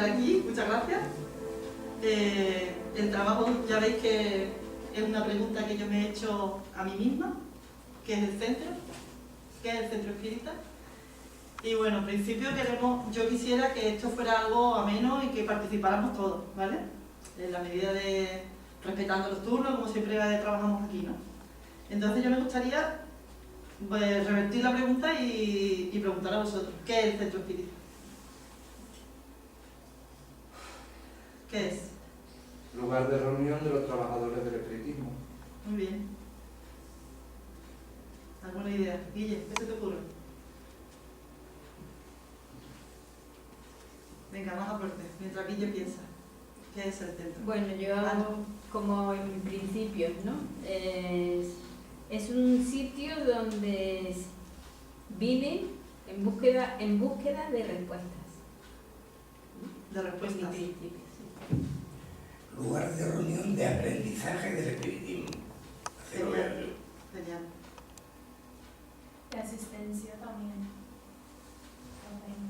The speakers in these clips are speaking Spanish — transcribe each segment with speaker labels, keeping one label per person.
Speaker 1: estar aquí, muchas gracias. El trabajo, ya veis que es una pregunta que yo me he hecho a mí misma, ¿qué es el centro? ¿Qué es el centro espírita? Y bueno, en principio yo quisiera que esto fuera algo ameno y que participáramos todos, ¿vale? En la medida de respetando los turnos, como siempre trabajamos aquí, ¿no? Entonces yo me gustaría pues, revertir la pregunta y preguntar a vosotros, ¿qué es el centro espírita? ¿Qué es?
Speaker 2: Lugar de reunión de los trabajadores del espiritismo.
Speaker 1: Muy bien. ¿Alguna idea? Guille, ¿qué se te ocurre? Venga, más aporte, mientras Guille piensa. ¿Qué es el centro?
Speaker 3: Bueno, yo como en principio, ¿no? Es un sitio donde vienen en búsqueda de respuestas.
Speaker 1: De respuestas.
Speaker 3: En principio, sí.
Speaker 4: Lugar de reunión de aprendizaje del espiritismo.
Speaker 1: Genial.
Speaker 5: De asistencia también.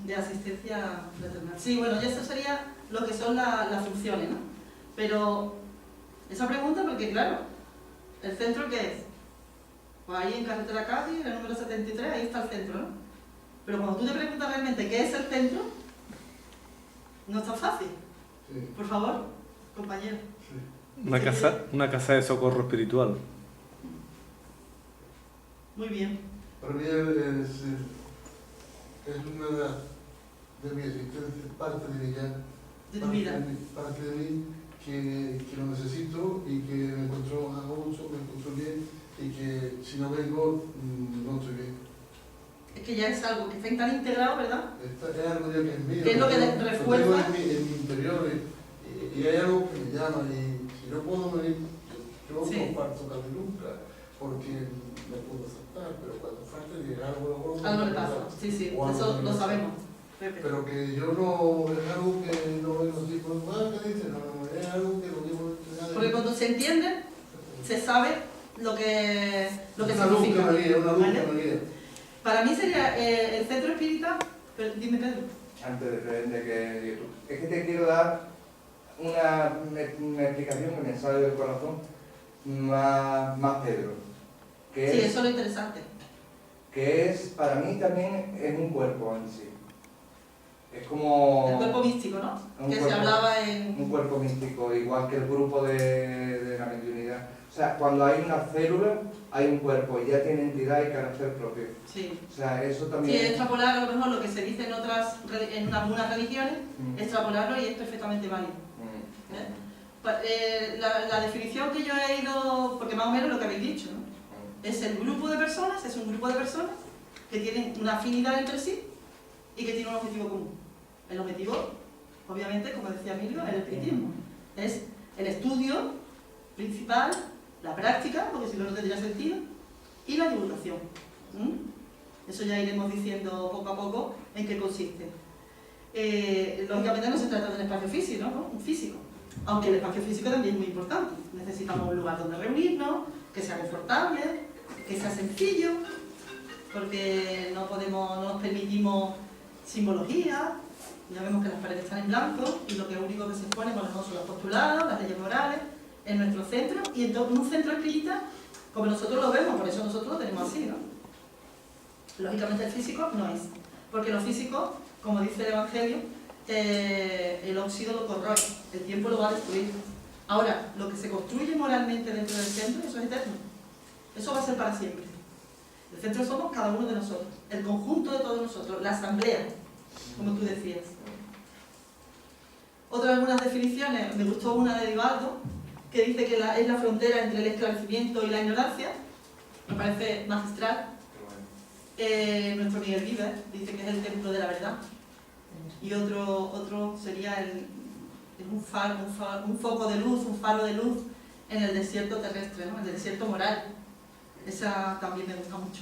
Speaker 1: De asistencia fraternal. Sí, bueno, ya eso sería lo que son las funciones, ¿no? Pero esa pregunta, porque claro, ¿el centro qué es? Pues ahí en Carretera Cádiz, en el número 73, ahí está el centro, ¿no? Pero cuando tú te preguntas realmente qué es el centro, no es tan fácil.
Speaker 6: Sí.
Speaker 1: Por favor, compañero.
Speaker 6: Sí. Una casa de socorro espiritual.
Speaker 1: Muy bien.
Speaker 6: Para mí es una de mi existencia, parte de ella.
Speaker 1: De tu vida.
Speaker 6: Parte de mí que lo necesito y que me encuentro a gusto, me encuentro bien y que si no vengo no estoy bien.
Speaker 1: Es que ya es algo que está tan integrado, ¿verdad?
Speaker 6: Es algo ya que es mío.
Speaker 1: ¿Qué es lo que
Speaker 6: lo
Speaker 1: refuerza?
Speaker 6: tengo en mi interior y hay algo que me llama y si no puedo venir, yo no
Speaker 1: Sí.
Speaker 6: comparto casi nunca porque no puedo aceptar, pero cuando falta llegar algo
Speaker 1: Algo le pasa. Sí, sí,
Speaker 6: o algo
Speaker 1: eso
Speaker 6: que
Speaker 1: lo
Speaker 6: me
Speaker 1: sabemos. Pepe.
Speaker 6: pero que yo no, es algo que no es así, pues, ¿qué dices? No, es algo que lo digo en
Speaker 1: Porque cuando se entiende, se sabe lo que
Speaker 6: una luz que
Speaker 1: significa.
Speaker 6: me guía, una luz
Speaker 1: ¿Vale?
Speaker 6: que me guía.
Speaker 1: Para mí sería el centro espírita, pero dime Pedro.
Speaker 2: Antes de que es que te quiero dar una explicación que me sale del corazón más Pedro. Que
Speaker 1: Sí,
Speaker 2: es,
Speaker 1: eso es lo interesante.
Speaker 2: que es, para mí también es un cuerpo en sí. Es como...
Speaker 1: El cuerpo místico, ¿no?
Speaker 2: Un
Speaker 1: Que se
Speaker 2: cuerpo.
Speaker 1: hablaba en...
Speaker 2: Un cuerpo místico, igual que el grupo de la mediunidad. O sea, cuando hay una célula, hay un cuerpo y ya tiene entidad y carácter propio.
Speaker 1: Sí.
Speaker 2: O sea, eso
Speaker 1: Sí,
Speaker 2: también...
Speaker 1: extrapolar a lo mejor lo que se dice en algunas religiones,
Speaker 2: Mm.
Speaker 1: extrapolarlo y es perfectamente válido. La definición que yo he ido, porque más o menos lo que habéis dicho, ¿no? Es el grupo de personas, es un grupo de personas que tienen una afinidad entre sí y que tienen un objetivo común. El objetivo, obviamente, como decía Emilio, es el espiritismo. Es el estudio principal, la práctica, porque si no, no tendría sentido, y la divulgación. Eso ya iremos diciendo poco a poco en qué consiste. Lógicamente no se trata de un espacio físico, ¿no? Un físico. Aunque el espacio físico también es muy importante. Necesitamos un lugar donde reunirnos, que sea confortable, que sea sencillo, porque no nos permitimos simbología. Ya vemos que las paredes están en blanco y lo único que se expone son los postulados, las leyes morales, en nuestro centro y en un centro espírita como nosotros lo vemos, por eso nosotros lo tenemos así, ¿no? Lógicamente el físico no es, porque lo físico, como dice el Evangelio, el óxido lo corroe, el tiempo lo va a destruir. Ahora, lo que se construye moralmente dentro del centro, eso es eterno, eso va a ser para siempre. El centro somos cada uno de nosotros, el conjunto de todos nosotros, la asamblea, como tú decías. Algunas definiciones, me gustó una de Divaldo, que dice que es la frontera entre el esclarecimiento y la ignorancia, me parece magistral. Nuestro Miguel Vives dice que es el templo de la verdad. Y otro sería un foco de luz, un faro de luz en el desierto terrestre, ¿no? En el desierto moral. Esa también me gusta mucho.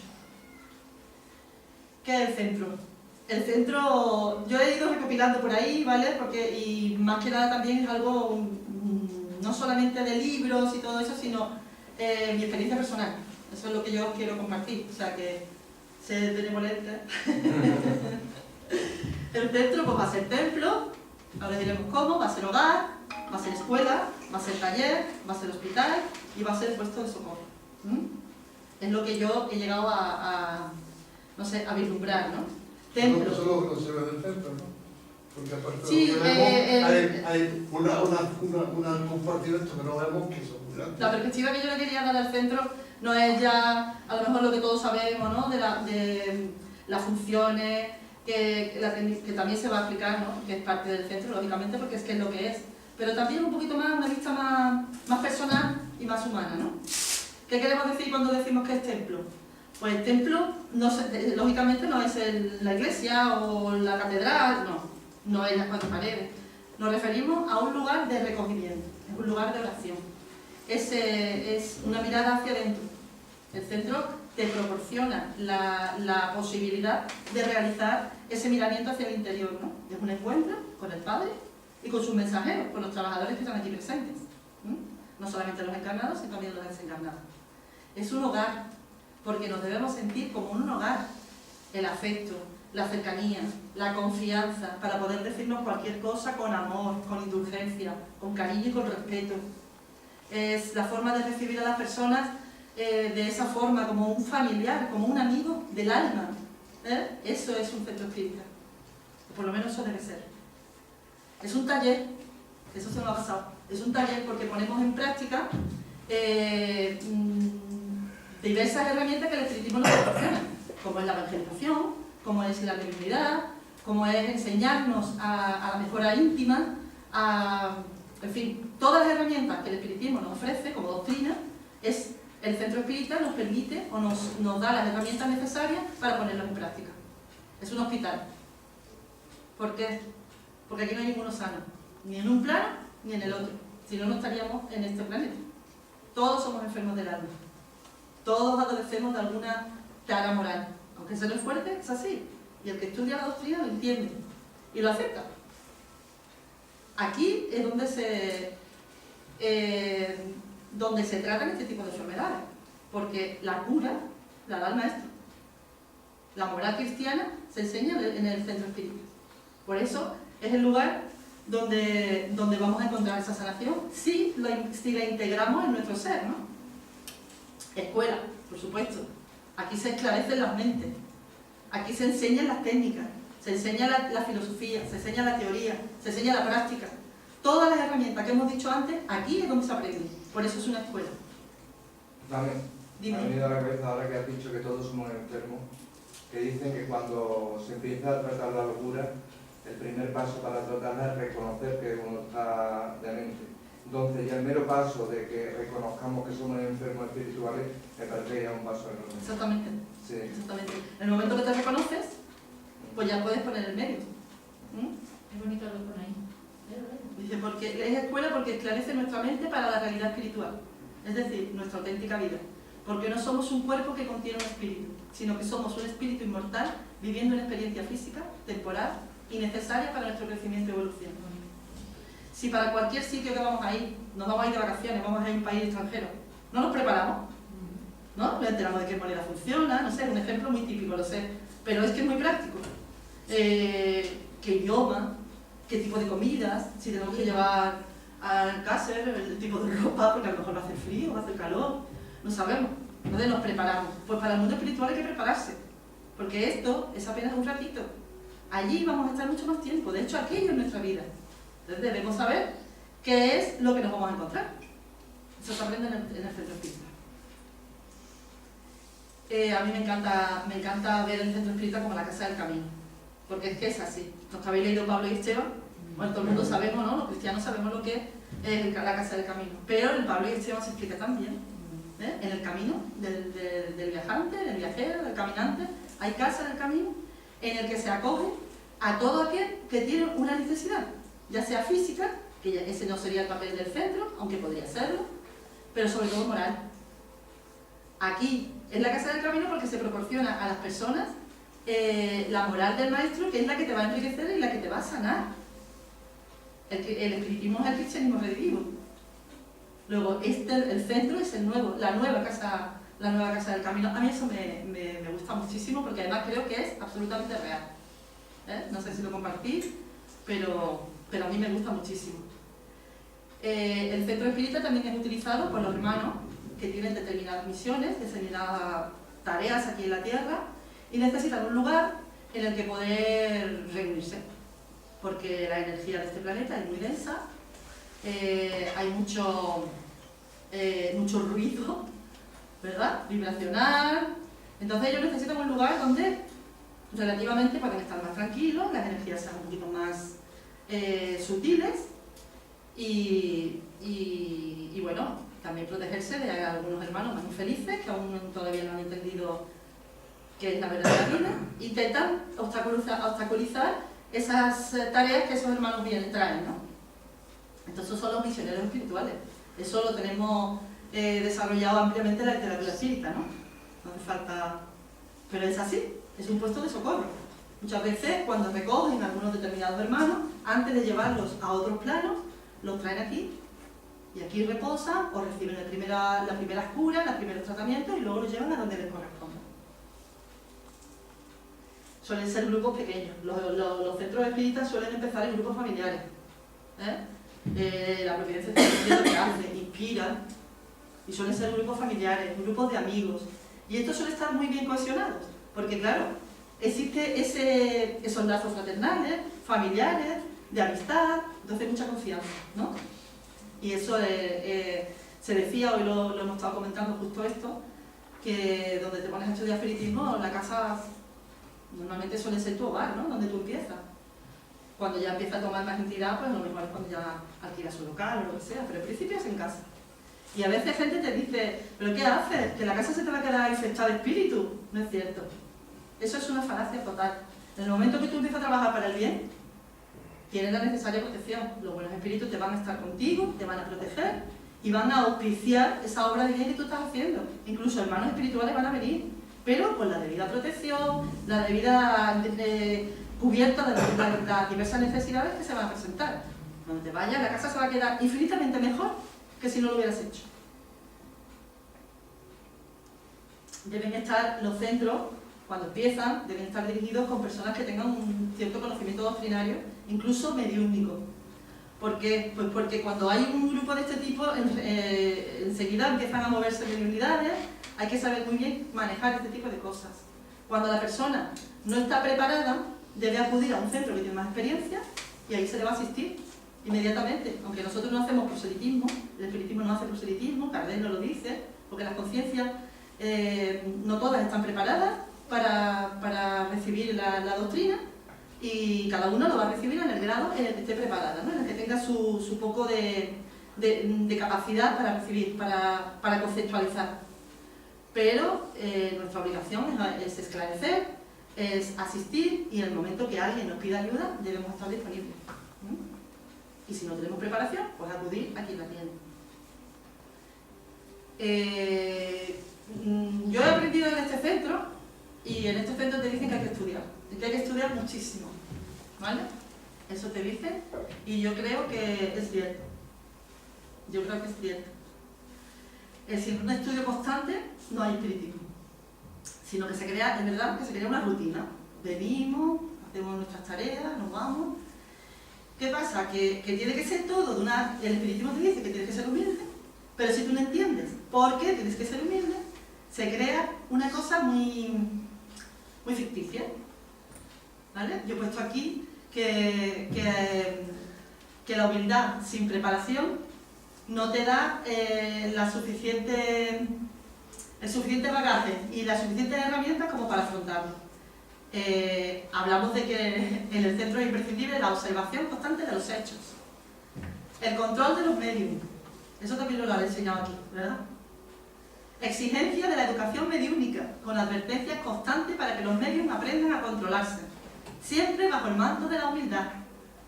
Speaker 1: ¿Qué es el centro? El centro, yo he ido recopilando por ahí, ¿vale? Y más que nada también es algo, no solamente de libros y todo eso, sino mi experiencia personal. Eso es lo que yo os quiero compartir. O sea que sé benevolente. El centro pues va a ser templo, Ahora diremos cómo, va a ser hogar, va a ser escuela, va a ser taller, va a ser hospital y va a ser puesto de socorro. Es lo que yo he llegado no sé, a vislumbrar, ¿no? Templo.
Speaker 6: Eso es lo que se ve del centro, ¿no? Porque aparte
Speaker 1: Sí,
Speaker 6: de lo que vemos, hay una compartimento que no vemos que son muy grandes.
Speaker 1: La perspectiva que yo le quería dar al centro no es ya, a lo mejor lo que todos sabemos, ¿no? de las funciones, que también se va a explicar, ¿no? Que es parte del centro, lógicamente, porque es que es lo que es. Pero también un poquito más, una vista más personal y más humana, ¿no? ¿Qué queremos decir cuando decimos que es templo? Pues el templo, lógicamente, no es la iglesia o la catedral, no es las cuatro paredes. Nos referimos a un lugar de recogimiento, es un lugar de oración. Es una mirada hacia adentro. El centro te proporciona la posibilidad de realizar ese miramiento hacia el interior, ¿no? Es un encuentro con el Padre y con sus mensajeros, con los trabajadores que están aquí presentes. No solamente los encarnados, sino también los desencarnados. Es un hogar, porque nos debemos sentir como en un hogar. El afecto, la cercanía, la confianza, para poder decirnos cualquier cosa con amor, con indulgencia, con cariño y con respeto. Es la forma de recibir a las personas de esa forma, como un familiar, como un amigo del alma. Eso es un centro espírita. Por lo menos eso debe ser. Es un taller, eso se me ha pasado, es un taller porque ponemos en práctica diversas herramientas que el espiritismo nos proporciona, como es la evangelización, como es la mediunidad, como es enseñarnos a la mejora íntima, en fin, todas las herramientas que el espiritismo nos ofrece como doctrina, el centro espírita nos permite o nos da las herramientas necesarias para ponerlas en práctica. Es un hospital. ¿Por qué? Porque aquí no hay ninguno sano, ni en un plano ni en el otro, si no, no estaríamos en este planeta. Todos somos enfermos del alma. Todos adolecemos de alguna tara moral. Aunque se es fuerte, es así. Y el que estudia la doctrina lo entiende y lo acepta. Aquí es donde se tratan este tipo de enfermedades. Porque la cura la da el maestro. La moral cristiana se enseña en el centro espírita. Por eso es el lugar donde vamos a encontrar esa sanación si la integramos en nuestro ser, ¿no? Escuela, por supuesto. Aquí se esclarecen las mentes. Aquí se enseñan las técnicas, se enseña la filosofía, se enseña la teoría, se enseña la práctica. Todas las herramientas que hemos dicho antes, aquí es donde se aprende. Por eso es una escuela.
Speaker 2: Dame,
Speaker 1: Dime.
Speaker 2: me ha venido a la cabeza ahora que has dicho que todos somos enfermos, que dicen que cuando se empieza a tratar la locura, el primer paso para tratarla es reconocer que uno está demente. Entonces ya el mero paso de que reconozcamos que somos enfermos espirituales, me parece que ya es un paso enorme.
Speaker 1: Exactamente.
Speaker 2: Sí.
Speaker 1: Exactamente. En el momento que te reconoces, pues ya puedes poner el medio.
Speaker 3: Es bonito lo que pone ahí.
Speaker 1: Dice, porque es escuela porque esclarece nuestra mente para la realidad espiritual, es decir, nuestra auténtica vida. Porque no somos un cuerpo que contiene un espíritu, sino que somos un espíritu inmortal viviendo una experiencia física, temporal y necesaria para nuestro crecimiento y evolución. Si para cualquier sitio que vamos a ir, nos vamos a ir de vacaciones, vamos a ir a un país extranjero, no nos preparamos, ¿no? Nos enteramos de qué manera funciona, no sé, un ejemplo muy típico, lo sé, pero es que es muy práctico. ¿Qué idioma? ¿Qué tipo de comidas? Si tenemos que llevar al cáser, el tipo de ropa, porque a lo mejor va a hacer frío, va a hacer calor, no sabemos. Entonces nos preparamos. Pues para el mundo espiritual hay que prepararse, porque esto es apenas un ratito. Allí vamos a estar mucho más tiempo, de hecho aquello es nuestra vida. Entonces debemos saber qué es lo que nos vamos a encontrar. Eso se aprende en el centro espírita. A mí me encanta ver el centro espírita como la casa del camino, porque es que es así. Los que habéis leído Pablo y Esteban, bueno, todo el mundo sabemos, ¿no? Los cristianos sabemos lo que es la casa del camino, pero en Pablo y Esteban se explica también. En el camino del viajante, del viajero, del caminante, hay casa en el camino en el que se acoge a todo aquel que tiene una necesidad, ya sea física, que ya ese no sería el papel del centro, aunque podría serlo, pero sobre todo moral. Aquí es la casa del camino porque se proporciona a las personas la moral del maestro, que es la que te va a enriquecer y la que te va a sanar. El espiritismo es el cristianismo redimido. Luego, el centro es la nueva casa del camino. A mí eso me gusta muchísimo porque además creo que es absolutamente real. No sé si lo compartís, pero pero a mí me gusta muchísimo. El centro espírita también es utilizado por los hermanos que tienen determinadas misiones, determinadas tareas aquí en la Tierra y necesitan un lugar en el que poder reunirse, porque la energía de este planeta es muy densa, hay mucho ruido, ¿verdad? Vibracional. Entonces ellos necesitan un lugar donde relativamente pueden estar más tranquilos, las energías sean un poquito más sutiles y bueno, también protegerse de algunos hermanos más infelices que aún todavía no han entendido qué es la verdadera vida. Intentan obstaculizar esas tareas que esos hermanos bien traen, ¿no? Entonces son los misioneros espirituales. Eso lo tenemos desarrollado ampliamente en la literatura espírita, ¿no? No hace falta... Pero es así, es un puesto de socorro. Muchas veces cuando recogen a algunos determinados hermanos, antes de llevarlos a otros planos, los traen aquí y aquí reposan o reciben las primeras curas, los primeros tratamientos y luego los llevan a donde les corresponda. Suelen ser grupos pequeños. Los centros espíritas suelen empezar en grupos familiares. La providencia es lo que hace, inspira, y suelen ser grupos familiares, grupos de amigos. Y estos suelen estar muy bien cohesionados, porque claro, existe esos lazos fraternales, familiares, de amistad, entonces hay mucha confianza, ¿no? Y eso se decía, hoy lo hemos estado comentando justo esto, que donde te pones a estudiar espiritismo, la casa normalmente suele ser tu hogar, ¿no? Donde tú empiezas. Cuando ya empieza a tomar más entidad, pues lo mejor es cuando ya alquilas un local o lo que sea, pero al principio es en casa. Y a veces gente te dice, ¿pero qué haces? Que la casa se te va a quedar infectada de espíritu. No es cierto. Eso es una falacia total. En el momento que tú empiezas a trabajar para el bien, tienes la necesaria protección. Los buenos espíritus te van a estar contigo, te van a proteger y van a auspiciar esa obra de bien que tú estás haciendo. Incluso hermanos espirituales van a venir, pero con la debida protección, la debida cubierta de las diversas necesidades que se van a presentar. Cuando te vayas, la casa se va a quedar infinitamente mejor que si no lo hubieras hecho. Deben estar los centros, cuando empiezan, deben estar dirigidos con personas que tengan un cierto conocimiento doctrinario, incluso mediúnico. ¿Por qué? Pues porque cuando hay un grupo de este tipo, enseguida empiezan a moverse mediunidades, hay que saber muy bien manejar este tipo de cosas. Cuando la persona no está preparada, debe acudir a un centro que tiene más experiencia y ahí se le va a asistir inmediatamente. Aunque nosotros no hacemos proselitismo, el espiritismo no hace proselitismo, Kardec no lo dice, porque las conciencias no todas están preparadas para recibir la doctrina y cada uno lo va a recibir en el grado en el que esté preparada, ¿no? En el que tenga su poco de capacidad para recibir, para conceptualizar. Pero nuestra obligación es esclarecer, es asistir y en el momento que alguien nos pida ayuda debemos estar disponibles. Y si no tenemos preparación, pues acudir a quien la tiene. Yo he aprendido en este centro y en este centro te dicen que hay que estudiar. Que hay que estudiar muchísimo, ¿vale? Eso te dicen y yo creo que es cierto. Yo creo que es cierto. Sin un estudio constante no hay espiritismo, sino que se crea, es verdad, que se crea una rutina. Venimos, hacemos nuestras tareas, nos vamos. ¿Qué pasa? Que tiene que ser todo de una... El espiritismo te dice que tienes que ser humilde, pero si tú no entiendes por qué tienes que ser humilde, se crea una cosa muy ficticia, ¿vale? Yo he puesto aquí que la humildad sin preparación no te da el suficiente bagaje y las suficientes herramientas como para afrontarlo. Hablamos de que en el centro es imprescindible la observación constante de los hechos, el control de los medios, eso también lo han enseñado aquí, ¿verdad? Exigencia de la educación mediúnica, con advertencias constantes para que los medios aprendan a controlarse, siempre bajo el mando de la humildad,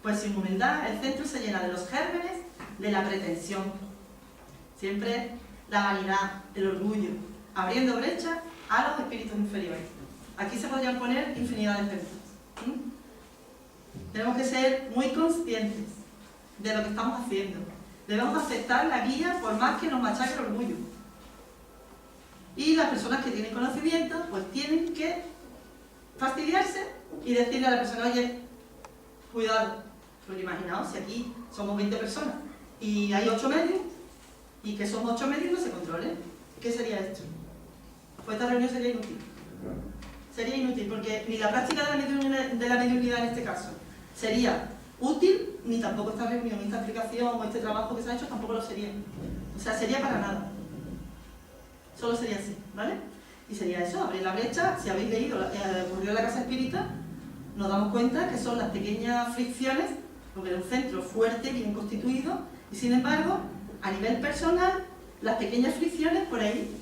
Speaker 1: pues sin humildad el centro se llena de los gérmenes de la pretensión, siempre la vanidad, el orgullo, abriendo brecha a los espíritus inferiores. Aquí se podrían poner infinidad de ejemplos. Tenemos que ser muy conscientes de lo que estamos haciendo. Debemos aceptar la guía por más que nos machaque el orgullo. Y las personas que tienen conocimiento, pues tienen que fastidiarse y decirle a la persona, oye, cuidado, Pero imaginaos si aquí somos 20 personas y hay 8 medios, y que esos 8 medios no se controlen. ¿Qué sería esto? Pues esta reunión sería inútil. Sería inútil porque ni la práctica de la mediunidad en este caso sería útil, ni tampoco esta reunión, esta aplicación o este trabajo que se ha hecho tampoco lo sería. O sea, sería para nada. Solo sería así, ¿vale? Y sería eso, abrir la brecha. Si habéis leído ocurrió en la Casa Espírita, nos damos cuenta que son las pequeñas fricciones, porque era un centro fuerte, bien constituido, y sin embargo, a nivel personal, las pequeñas fricciones por ahí.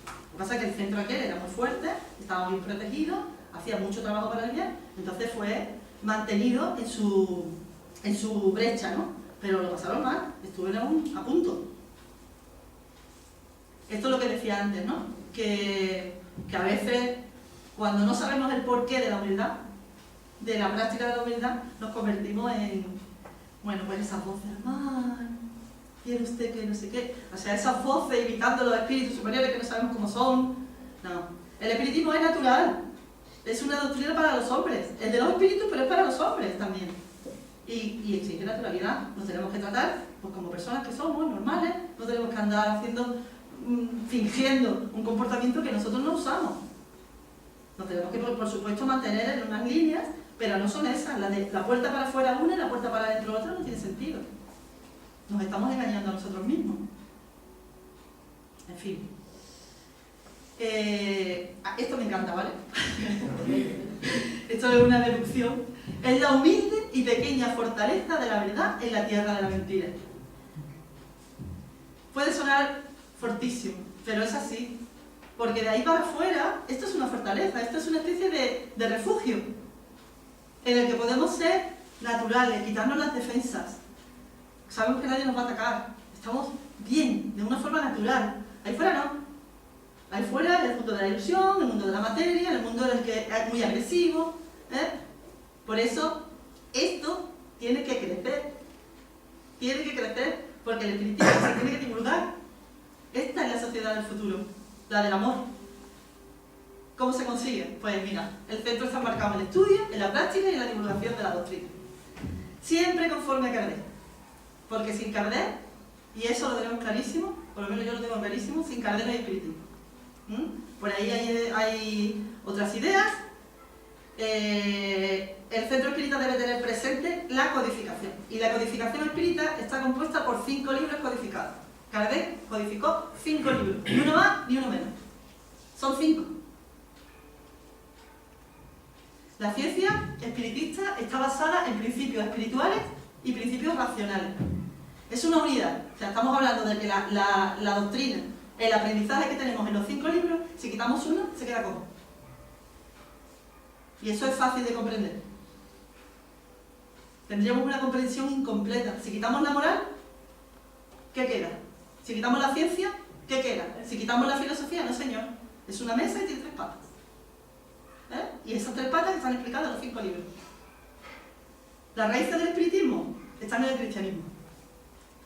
Speaker 1: Lo que pasa es que el centro aquel era muy fuerte, estaba muy protegido, hacía mucho trabajo para el bien, entonces fue mantenido en su brecha, ¿no? Pero lo pasaron mal, estuvieron a punto. Esto es lo que decía antes, ¿no? Que a veces, cuando no sabemos el porqué de la humildad, de la práctica de la humildad, nos convertimos en, bueno, pues esas voces, ¿quiere usted que no sé qué? O sea, esas voces imitando los espíritus superiores que no sabemos cómo son. No. El espiritismo es natural. Es una doctrina para los hombres. Es de los espíritus, pero es para los hombres también. Y exige naturalidad. Nos tenemos que tratar pues, como personas que somos, normales. No tenemos que andar fingiendo un comportamiento que nosotros no usamos. Nos tenemos que, por supuesto, mantener en unas líneas, pero no son esas. La puerta para afuera una y la puerta para adentro otra no tiene sentido. Nos estamos engañando a nosotros mismos. En fin. Esto me encanta, ¿vale? Esto es una deducción. Es la humilde y pequeña fortaleza de la verdad en la tierra de la mentira. Puede sonar fortísimo, pero es así. Porque de ahí para afuera, esto es una fortaleza, esto es una especie de refugio en el que podemos ser naturales, quitarnos las defensas. Sabemos que nadie nos va a atacar, estamos bien, de una forma natural. Ahí fuera no. Ahí fuera es el mundo de la ilusión, el mundo de la materia, el mundo en el que es muy agresivo. Por eso, esto tiene que crecer. Tiene que crecer porque el espiritismo se tiene que divulgar. Esta es la sociedad del futuro, la del amor. ¿Cómo se consigue? Pues mira, el centro está marcado en el estudio, en la práctica y en la divulgación de la doctrina. Siempre conforme a Kardec. Porque sin Kardec, y eso lo tenemos clarísimo, por lo menos yo lo tengo clarísimo, sin Kardec no hay espiritismo. Por ahí hay otras ideas. El centro espírita debe tener presente la codificación. Y la codificación espírita está compuesta por 5 libros codificados. Kardec codificó 5 libros, ni uno más ni uno menos. Son 5. La ciencia espiritista está basada en principios espirituales y principios racionales. Es una unidad. O sea, estamos hablando de que la doctrina, el aprendizaje que tenemos en los 5 libros, si quitamos uno, se queda cojo. Y eso es fácil de comprender. Tendríamos una comprensión incompleta. Si quitamos la moral, ¿qué queda? Si quitamos la ciencia, ¿qué queda? Si quitamos la filosofía, no señor. Es una mesa y tiene 3 patas. Y esas 3 patas están explicadas en los 5 libros. Las raíces del espiritismo están en el cristianismo.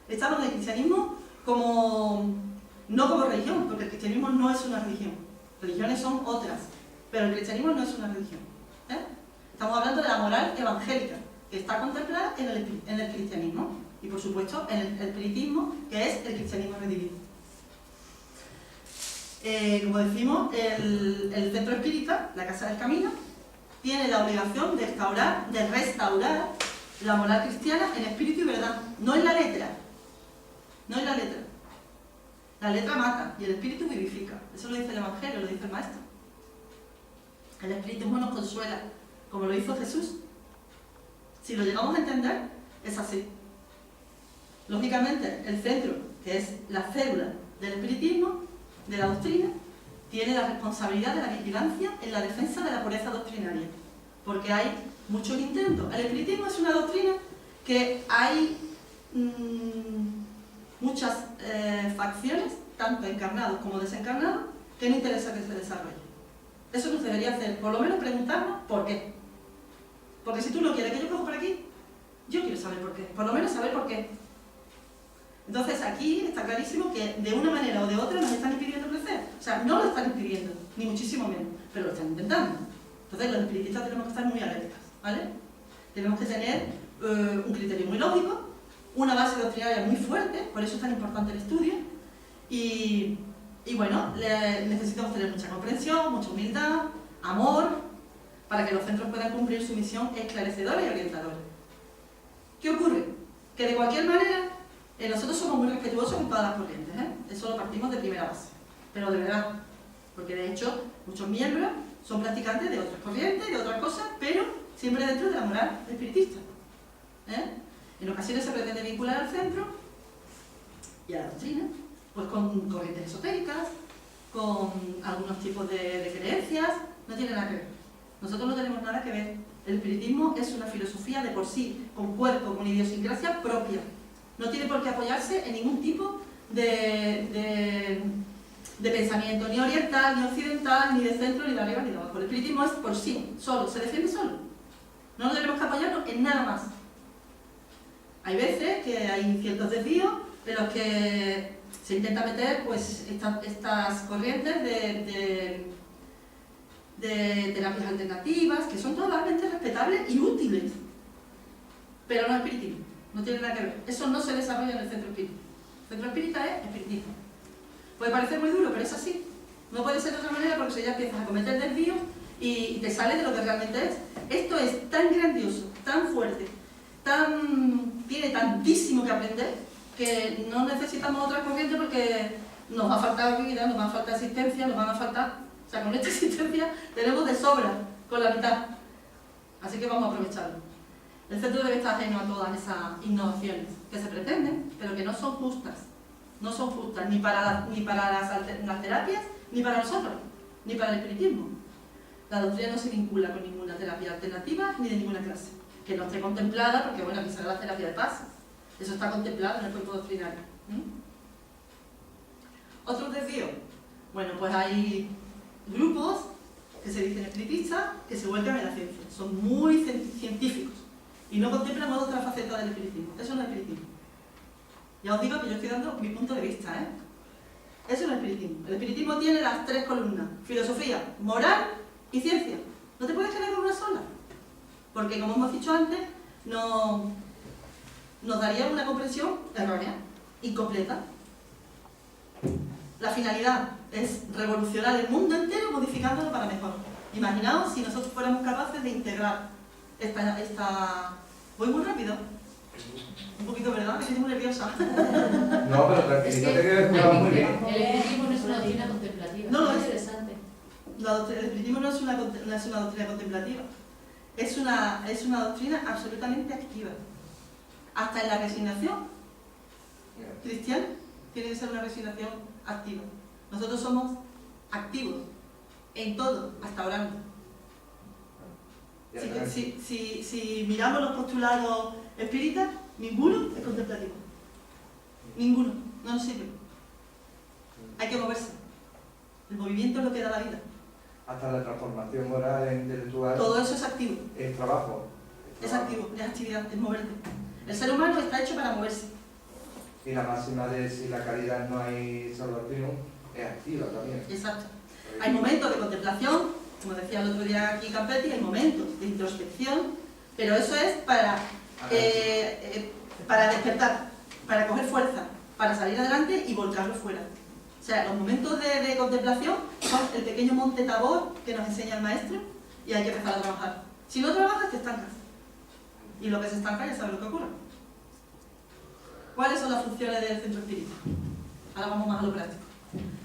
Speaker 1: Estamos en el cristianismo no como religión, porque el cristianismo no es una religión. Religiones son otras, pero el cristianismo no es una religión. Estamos hablando de la moral evangélica, que está contemplada en el cristianismo. Y por supuesto en el espiritismo, que es el cristianismo redimido. Como decimos, el centro espírita, la Casa del Camino, tiene la obligación de restaurar la moral cristiana en espíritu y verdad, no en la letra. No en la letra. La letra mata y el espíritu vivifica. Eso lo dice el Evangelio, lo dice el Maestro. El espiritismo nos consuela, como lo hizo Jesús. Si lo llegamos a entender, es así. Lógicamente, el centro, que es la célula del espiritismo, de la doctrina, tiene la responsabilidad de la vigilancia en la defensa de la pureza doctrinaria, porque hay muchos intentos. El espiritismo es una doctrina que hay muchas facciones, tanto encarnados como desencarnados, que no interesa que se desarrolle. Eso nos debería hacer, por lo menos preguntarnos por qué. Porque si tú no quieres que yo coja por aquí, yo quiero saber por qué, por lo menos saber por qué. Entonces aquí está clarísimo que de una manera o de otra nos están impidiendo crecer. O sea, no lo están impidiendo, ni muchísimo menos, pero lo están intentando. Entonces los espiritistas tenemos que estar muy alertas, ¿vale? Tenemos que tener un criterio muy lógico, una base doctrinaria muy fuerte, por eso es tan importante el estudio, y bueno, necesitamos tener mucha comprensión, mucha humildad, amor, para que los centros puedan cumplir su misión esclarecedora y orientadora. ¿Qué ocurre? Que de cualquier manera, nosotros somos muy respetuosos con todas las corrientes, eso lo partimos de primera base, pero de verdad, porque de hecho muchos miembros son practicantes de otras corrientes, de otras cosas, pero siempre dentro de la moral espiritista. En ocasiones se pretende vincular al centro y a la doctrina, pues con corrientes esotéricas, con algunos tipos de creencias, no tiene nada que ver. Nosotros no tenemos nada que ver. El espiritismo es una filosofía de por sí, con cuerpo, con idiosincrasia propia. No tiene por qué apoyarse en ningún tipo de pensamiento, ni oriental, ni occidental, ni de centro, ni de arriba, ni de abajo. El espiritismo es por sí, solo, se defiende solo. No tenemos que apoyarnos en nada más. Hay veces que hay ciertos desvíos en los que se intenta meter pues, estas corrientes de terapias alternativas, que son totalmente respetables y útiles, pero no es espiritismo, no tiene nada que ver. Eso no se desarrolla en el centro espírita. El centro espírita es espiritismo. Puede parecer muy duro, pero es así. No puede ser de otra manera porque si ya empiezas a cometer desvíos y te sales de lo que realmente es. Esto es tan grandioso, tan fuerte, tiene tantísimo que aprender que no necesitamos otra corriente porque nos va a faltar vida, nos va a faltar existencia, nos van a faltar... O sea, con esta existencia tenemos de sobra, con la mitad. Así que vamos a aprovecharlo. El centro debe estar ajeno a todas esas innovaciones que se pretenden, pero que no son justas. No son justas ni para las terapias, ni para nosotros, ni para el espiritismo. La doctrina no se vincula con ninguna terapia alternativa ni de ninguna clase. Que no esté contemplada, porque bueno, aquí sale la terapia de paso. Eso está contemplado en el cuerpo doctrinario. ¿Otros desvíos? Bueno, pues hay grupos que se dicen espiritistas que se vuelcan en la ciencia. Son muy científicos y no contemplan otra faceta del espiritismo. Eso no es espiritismo. Ya os digo que yo estoy dando mi punto de vista, Eso no es espiritismo. El espiritismo tiene las 3 columnas: filosofía, moral y ciencia. No te puedes quedar con una sola, porque como hemos dicho antes, nos daría una comprensión errónea, incompleta. La finalidad es revolucionar el mundo entero modificándolo para mejor. Imaginaos si nosotros fuéramos capaces de integrar esta... ¿Voy muy rápido? Un poquito, ¿verdad? Me siento muy nerviosa.
Speaker 2: No, pero tranquilízate que va muy bien.
Speaker 3: El espiritismo no es una doctrina contemplativa.
Speaker 1: No,
Speaker 3: es
Speaker 1: es.
Speaker 3: interesante.
Speaker 1: El espiritismo no es una doctrina contemplativa. Es una doctrina absolutamente activa. Hasta en la resignación cristiana tiene que ser una resignación activa. Nosotros somos activos en todo, hasta orando. Si miramos los postulados espíritas, ninguno es contemplativo. Ninguno, no nos sirve. Hay que moverse. El movimiento es lo que da la vida.
Speaker 2: Hasta la transformación moral e intelectual.
Speaker 1: Todo eso es activo.
Speaker 2: Es trabajo.
Speaker 1: Es activo, es actividad, es moverte. El ser humano está hecho para moverse.
Speaker 2: Y la máxima de si la caridad no hay salvación es activa también.
Speaker 1: Exacto. Hay momentos de contemplación, como decía el otro día aquí Campetti, hay momentos de introspección, pero eso es para despertar, para coger fuerza, para salir adelante y volcarlo fuera. O sea, los momentos de contemplación son el pequeño monte Tabor que nos enseña el maestro y hay que empezar a trabajar. Si no trabajas, te estancas. Y lo que se estanca ya sabes lo que ocurre. ¿Cuáles son las funciones del centro espírita? Ahora vamos más a lo práctico.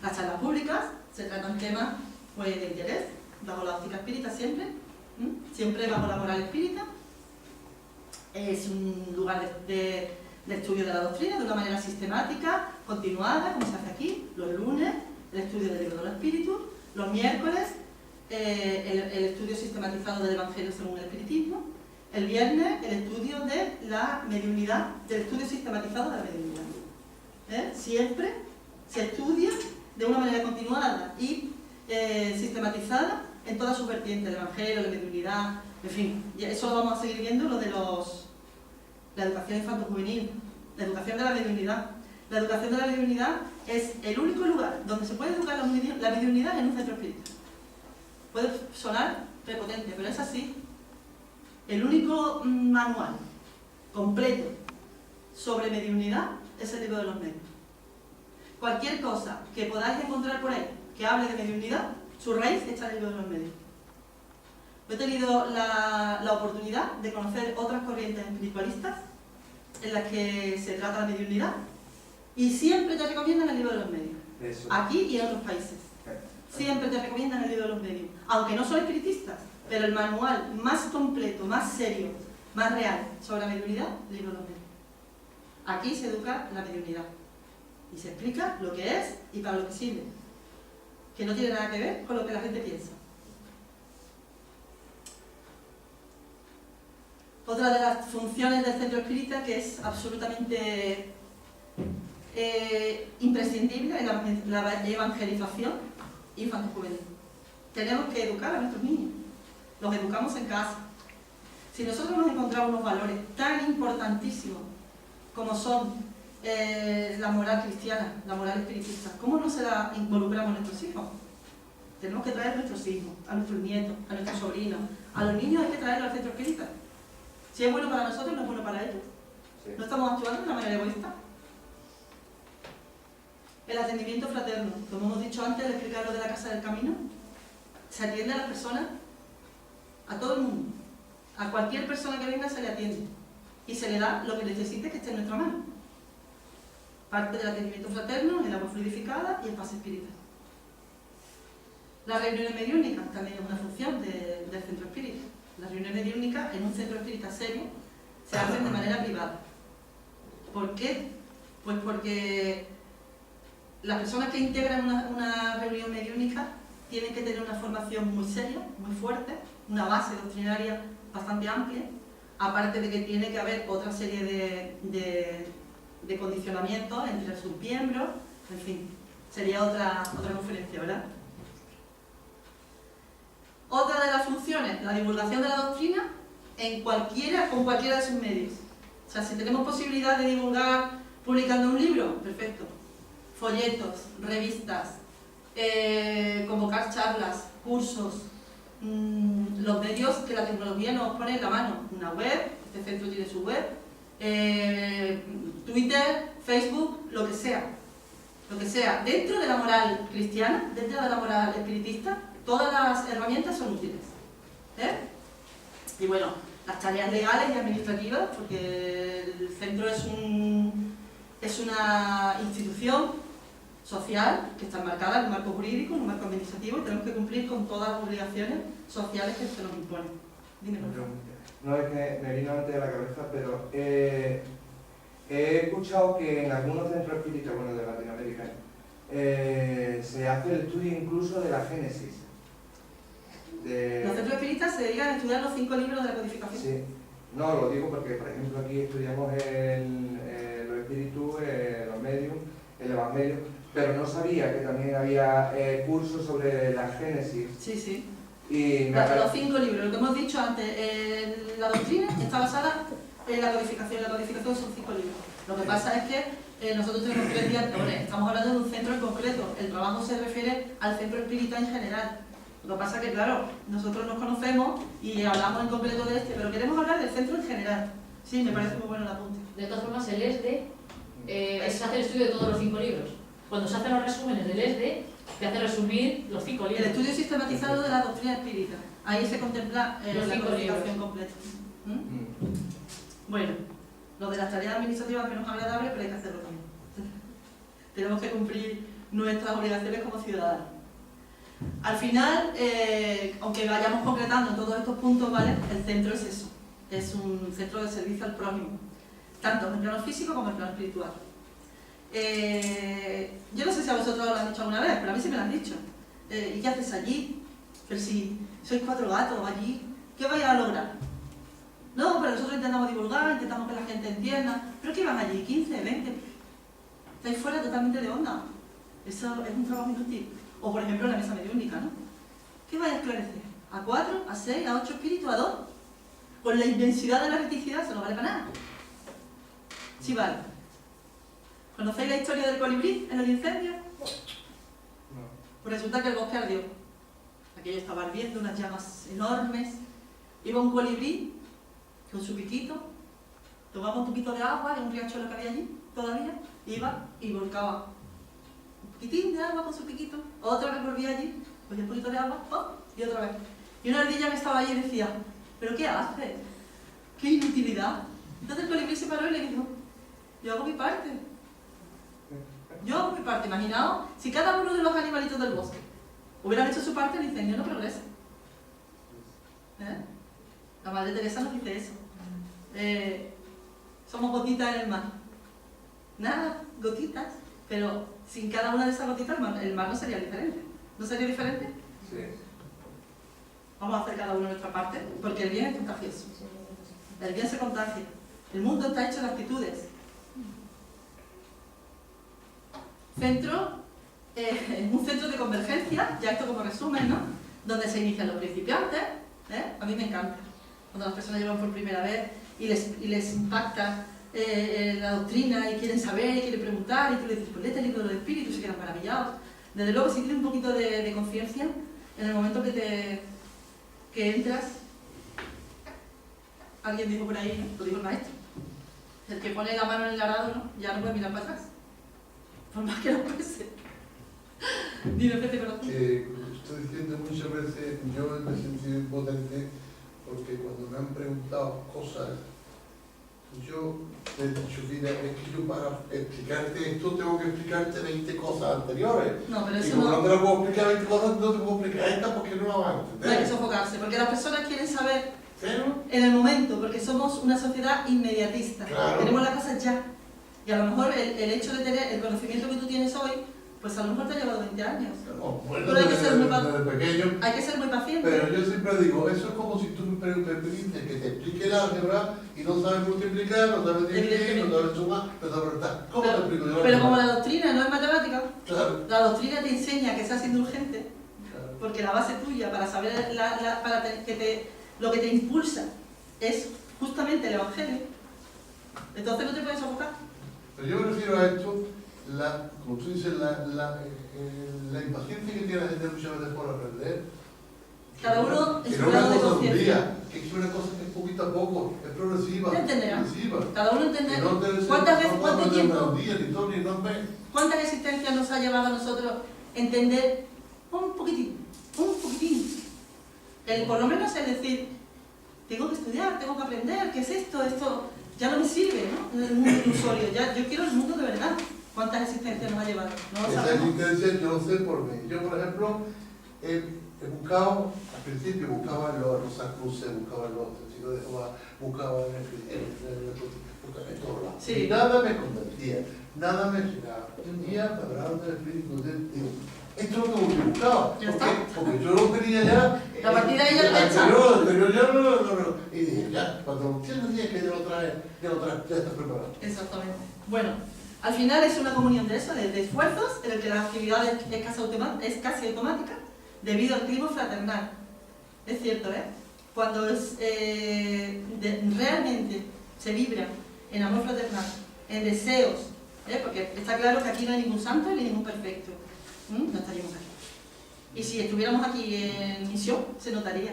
Speaker 1: Las charlas públicas se tratan temas pues, de interés, bajo la óptica espírita siempre, siempre bajo la moral espírita. Es un lugar de estudio de la doctrina de una manera sistemática, continuada, como se hace aquí, los lunes, el estudio del libro de los espíritus, los miércoles, el estudio sistematizado del Evangelio según el espiritismo, el viernes, el estudio de la mediunidad, del estudio sistematizado de la mediunidad. Siempre se estudia de una manera continuada y sistematizada en todas sus vertientes, el Evangelio, la mediunidad, en fin. Y eso lo vamos a seguir viendo, lo de la educación infanto-juvenil, la educación de la mediunidad. La educación de la mediunidad es el único lugar donde se puede educar la mediunidad en un centro espírita. Puede sonar prepotente, pero es así. El único manual completo sobre mediunidad es el libro de los medios. Cualquier cosa que podáis encontrar por ahí que hable de mediunidad, su raíz está en el libro de los medios. Yo he tenido la oportunidad de conocer otras corrientes espiritualistas en las que se trata la mediunidad y siempre te recomiendan el libro de los medios.
Speaker 2: Eso.
Speaker 1: Aquí y en otros países. Siempre te recomiendan el libro de los medios. Aunque no son espiritistas, pero el manual más completo, más serio, más real sobre la mediunidad, el libro de los medios. Aquí se educa la mediunidad. Y se explica lo que es y para lo que sirve. Que no tiene nada que ver con lo que la gente piensa. Otra de las funciones del centro espírita que es absolutamente imprescindible es la evangelización infantil-juvenil. Tenemos que educar a nuestros niños. Los educamos en casa. Si nosotros nos encontramos unos valores tan importantísimos como son la moral cristiana, la moral espiritista, ¿cómo no se la involucramos a nuestros hijos? Tenemos que traer a nuestros hijos, a nuestros nietos, a nuestros sobrinos. A los niños hay que traerlos al centro espírita. Si es bueno para nosotros, no es bueno para ellos.
Speaker 2: Sí.
Speaker 1: No estamos actuando de una manera egoísta. El atendimiento fraterno, como hemos dicho antes, de explicar lo de la Casa del Camino, se atiende a las personas, a todo el mundo. A cualquier persona que venga se le atiende. Y se le da lo que necesite que esté en nuestra mano. Parte del atendimiento fraterno, el agua fluidificada y el pase espírita. Las reuniones mediúnicas también es una función del centro espírita. Las reuniones mediúnicas en un centro espírita serio se hacen de manera privada. ¿Por qué? Pues porque las personas que integran una reunión mediúnica tienen que tener una formación muy seria, muy fuerte, una base doctrinaria bastante amplia, aparte de que tiene que haber otra serie de condicionamientos entre sus miembros, en fin, sería otra conferencia, ¿verdad? Otra de las funciones, la divulgación de la doctrina con cualquiera de sus medios. O sea, si tenemos posibilidad de divulgar publicando un libro, perfecto. Folletos, revistas, convocar charlas, cursos, los medios que la tecnología nos pone en la mano. Una web, este centro tiene su web, Twitter, Facebook, lo que sea. Lo que sea. Dentro de la moral cristiana, dentro de la moral espiritista, todas las herramientas son útiles. Y bueno, las tareas legales y administrativas, porque el centro es una institución social que está enmarcada en un marco jurídico, en un marco administrativo, y tenemos que cumplir con todas las obligaciones sociales que se nos imponen. Dime, por favor.
Speaker 2: No, es que me vino antes de la cabeza, pero he escuchado que en algunos centros espíritas, bueno, de Latinoamérica, se hace el estudio incluso de la Génesis.
Speaker 1: Los centros espíritas se dedican a estudiar los 5 libros de la codificación.
Speaker 2: Sí. No, lo digo porque, por ejemplo, aquí estudiamos los espíritus, los medios, el evangelio, pero no sabía que también había cursos sobre la Génesis.
Speaker 1: Sí, sí.
Speaker 2: Y
Speaker 1: Los 5 libros, lo que hemos dicho antes, la doctrina está basada en la codificación. La codificación son 5 libros. Lo que pasa es que nosotros tenemos 3 directores, estamos hablando de un centro en concreto. El trabajo se refiere al centro espírita en general. Lo que pasa es que, claro, nosotros nos conocemos y hablamos en concreto de este, pero queremos hablar del centro en general. Sí, me parece muy bueno el apunte.
Speaker 3: De todas formas, el ESDE se hace el estudio de todos los 5 libros. Cuando se hacen los resúmenes del ESDE, te hace resumir los 5 libros.
Speaker 1: El estudio sistematizado de la doctrina espírita. Ahí se contempla
Speaker 3: Los
Speaker 1: la
Speaker 3: 5
Speaker 1: codificación
Speaker 3: libros.
Speaker 1: completa. Bueno, lo de las tareas administrativas es menos agradable, pero hay que hacerlo también. Tenemos que cumplir nuestras obligaciones como ciudadanos. Al final, aunque vayamos concretando todos estos puntos, ¿vale? El centro es eso. Es un centro de servicio al prójimo, tanto en el plano físico como en el plano espiritual. Yo no sé si a vosotros lo han dicho alguna vez, pero a mí sí me lo han dicho. ¿Y qué haces allí? Pero si sois 4 gatos allí, ¿qué vais a lograr? No, pero nosotros intentamos divulgar, intentamos que la gente entienda. ¿Pero qué van allí? ¿15, 20? Estáis fuera totalmente de onda. Eso es un trabajo inútil. O por ejemplo la mesa mediúnica, ¿no? ¿Qué vais a esclarecer? ¿A 4, a 6, a 8 espíritus, a 2? Con la inmensidad de la erraticidad, eso no vale para nada. Sí vale. ¿Conocéis la historia del colibrí en el incendio?
Speaker 2: No.
Speaker 1: Pues resulta que el bosque ardió. Aquello estaba ardiendo, unas llamas enormes. Iba un colibrí con su piquito, tomaba un poquito de agua de un riachuelo que había allí, todavía, iba y volcaba un poquitín de agua con su piquito, otra vez volvía allí, cogía un poquito de agua, ¡pum! Y otra vez. Y una ardilla que estaba allí decía, ¿pero qué haces? ¡Qué inutilidad! Entonces el colibrí se paró y le dijo, yo hago mi parte. Yo hago mi parte. Imaginaos, si cada uno de los animalitos del bosque hubieran hecho su parte, el incendio no progresa. ¿Eh? La Madre Teresa nos dice eso. Somos gotitas en el mar. Nada, gotitas, pero sin cada una de esas gotitas el mar no sería diferente. ¿No sería diferente?
Speaker 2: Sí.
Speaker 1: Vamos a hacer cada uno nuestra parte, porque el bien es contagioso. El bien se contagia. El mundo está hecho de actitudes. Centro, un centro de convergencia, ya esto como resumen, ¿no? Donde se inician los principiantes, a mí me encanta. Cuando las personas llegan por primera vez y les impacta la doctrina y quieren saber y quieren preguntar y tú les dices, pues léete el libro de los espíritus y se quedan maravillados. Desde luego, si tienes un poquito de conciencia, en el momento que entras, alguien dijo por ahí, ¿no? Lo dijo el maestro, el que pone la mano en el arado, ¿no? Ya no puede mirar para atrás, por más que lo pese. Dime que te conozco.
Speaker 6: Estoy diciendo muchas veces, yo me he sentido impotente porque cuando me han preguntado cosas, yo he dicho, mira, es que yo para explicarte esto tengo que explicarte 20 cosas anteriores.
Speaker 1: No, pero
Speaker 6: Y
Speaker 1: eso
Speaker 6: como
Speaker 1: no,
Speaker 6: no te lo puedo explicar 20 cosas, no te puedo explicar esta porque no la van a
Speaker 1: no hay que
Speaker 6: entender.
Speaker 1: sofocarse, porque las personas quieren saber
Speaker 6: Pero,
Speaker 1: en el momento, porque somos una sociedad inmediatista.
Speaker 6: Claro.
Speaker 1: Tenemos las cosas ya. Y a lo mejor el hecho de tener el conocimiento que tú tienes hoy, pues a lo mejor te ha llevado 20 años.
Speaker 6: no, bueno,
Speaker 1: Pero hay que ser muy
Speaker 6: desde pequeño.
Speaker 1: Hay que ser muy paciente.
Speaker 6: Pero yo siempre digo, eso es como si tú me pediste que te explique el álgebra y no sabes multiplicar, no sabes dividir, no sabes sumar, no sabes restar. ¿Cómo te explico yo?
Speaker 1: Pero como la doctrina no es matemática,
Speaker 6: Claro,
Speaker 1: la doctrina te enseña que seas indulgente,
Speaker 6: claro.
Speaker 1: porque la base tuya para saber lo que te impulsa es justamente el Evangelio, entonces no te puedes sofocar.
Speaker 6: Pero yo me refiero a esto, como tú dices, la impaciencia que tiene la gente muchas veces por aprender.
Speaker 1: Cada uno en
Speaker 6: que
Speaker 1: su
Speaker 6: no
Speaker 1: grado
Speaker 6: una
Speaker 1: de
Speaker 6: cosa de un
Speaker 1: conciencia.
Speaker 6: día, que es una cosa que es poquito a poco, es progresiva.
Speaker 1: Ya entenderás.
Speaker 6: Progresiva.
Speaker 1: Cada uno
Speaker 6: Que
Speaker 1: entenderá.
Speaker 6: no debe ser-
Speaker 1: ¿Cuántas veces,
Speaker 6: no
Speaker 1: cuánto
Speaker 6: puede
Speaker 1: tiempo,
Speaker 6: aprender un día, ni dos, ni dos meses.
Speaker 1: cuántas existencias nos ha llevado a nosotros entender un poquitín? Por lo menos es decir, tengo que estudiar, tengo que aprender, ¿qué es esto? Esto ya no me sirve, ¿no? El mundo ilusorio, ya, yo quiero el mundo de verdad. ¿Cuántas existencias nos ha llevado? No lo
Speaker 6: Esa
Speaker 1: sabemos.
Speaker 6: existencia yo lo sé por mí. Yo, por ejemplo, he buscado, al principio buscaba en los Rosacruces, buscaba en los Testigos de Jehová, buscaba en todos lados.
Speaker 1: Sí.
Speaker 6: Y nada me convencía, nada me llegaba. Un día me hablaron del Espíritu de Dios. Esto es lo que buscaba.
Speaker 1: Ya
Speaker 6: ¿Por
Speaker 1: está.
Speaker 6: qué? Porque yo lo tenía ya.
Speaker 1: La partida ahí ya lo
Speaker 6: el
Speaker 1: hecha.
Speaker 6: anterior ya no. Y dije, ya, cuando lo entiendes, que ya lo trae, ya está preparado.
Speaker 1: Exactamente. Bueno, al final es una comunión de eso, de esfuerzos, en el que la actividad es casi automática, debido al clima fraternal. Es cierto, ¿eh? Cuando realmente se vibra en amor fraternal, en deseos, porque está claro que aquí no hay ningún santo ni ningún perfecto. No estaríamos aquí. Y si estuviéramos aquí en misión, se notaría.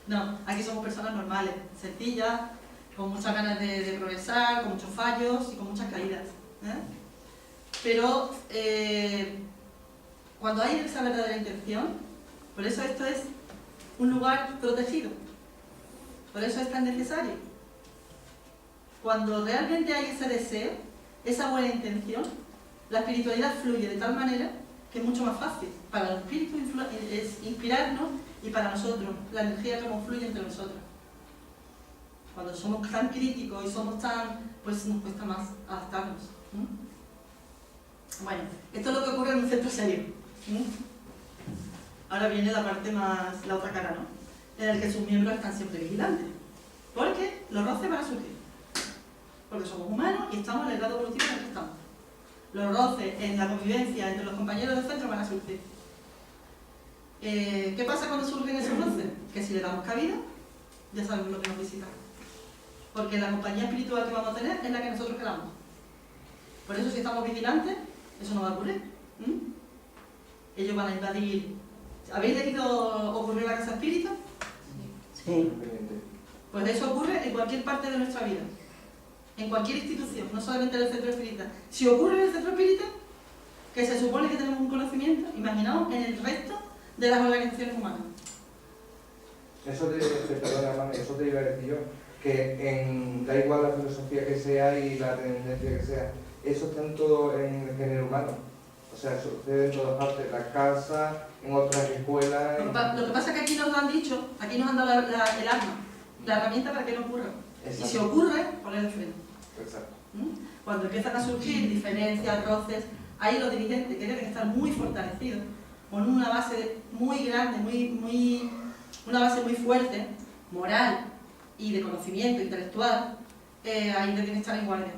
Speaker 1: No, aquí somos personas normales, sencillas, con muchas ganas de progresar, con muchos fallos y con muchas caídas. Pero cuando hay esa verdadera intención, por eso esto es un lugar protegido, por eso es tan necesario. Cuando realmente hay ese deseo, esa buena intención, la espiritualidad fluye de tal manera que es mucho más fácil para el espíritu es inspirarnos y para nosotros, la energía como fluye entre nosotros. Cuando somos tan críticos y somos tan, pues nos cuesta más adaptarnos. Bueno, esto es lo que ocurre en un centro serio. Ahora viene la parte más, la otra cara, ¿no? En el que sus miembros están siempre vigilantes. Porque los roces van a surgir. Porque somos humanos y estamos en el grado evolutivo en el que estamos. Los roces en la convivencia entre los compañeros del centro van a surgir. ¿Qué pasa cuando surgen esos roces? Que si le damos cabida, ya sabemos lo que nos visita. Porque la compañía espiritual que vamos a tener es la que nosotros queramos. Por eso, si estamos vigilantes, eso no va a ocurrir. Ellos van a invadir. ¿Habéis leído Ocurrió la Casa Espírita?
Speaker 2: Sí.
Speaker 1: Pues eso ocurre en cualquier parte de nuestra vida, en cualquier institución, no solamente en el centro espírita. Si ocurre en el centro espírita, que se supone que tenemos un conocimiento, imaginaos en el resto de las organizaciones humanas.
Speaker 2: Eso perdona, mami, eso te iba a decir yo, que da igual la filosofía que sea y la tendencia que sea, eso está en todo en el género humano. O sea, sucede en todas partes, en la casa, en otras escuelas.
Speaker 1: Lo que pasa es que aquí nos lo han dicho, aquí nos han dado el arma, la herramienta para que no ocurra. Y si ocurre, ponerle freno.
Speaker 2: Exacto.
Speaker 1: Cuando empiezan a surgir diferencias, roces, ahí los dirigentes que deben estar muy fortalecidos, con una base muy grande, una base muy fuerte, moral y de conocimiento intelectual, ahí deben estar en guardia,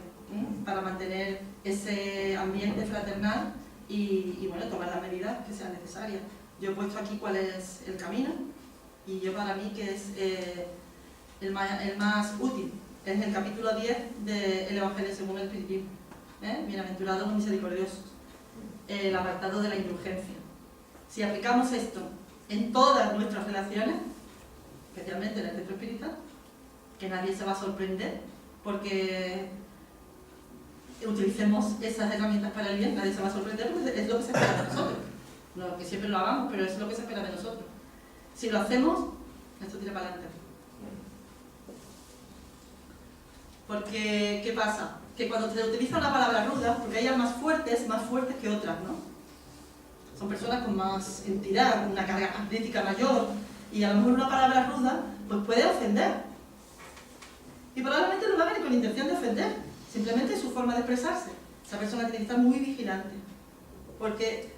Speaker 1: para mantener ese ambiente fraternal y bueno, tomar las medidas que sean necesarias. Yo he puesto aquí cuál es el camino y yo para mí que es el más útil. Es el capítulo 10 del Evangelio según el Espiritismo. Bienaventurados los misericordiosos. El apartado de la indulgencia. Si aplicamos esto en todas nuestras relaciones, especialmente en el centro espiritual, que nadie se va a sorprender porque utilicemos esas herramientas para el bien, nadie se va a sorprender porque es lo que se espera de nosotros. No que siempre lo hagamos, pero es lo que se espera de nosotros. Si lo hacemos, esto tira para adelante. Porque, ¿qué pasa? Que cuando se utiliza una palabra ruda, porque hay almas fuertes, más fuertes que otras, ¿no? Son personas con más entidad, con una carga magnética mayor, y a lo mejor una palabra ruda, pues puede ofender. Y probablemente no lo haga ni con intención de ofender, simplemente es su forma de expresarse. Esa persona tiene que estar muy vigilante, porque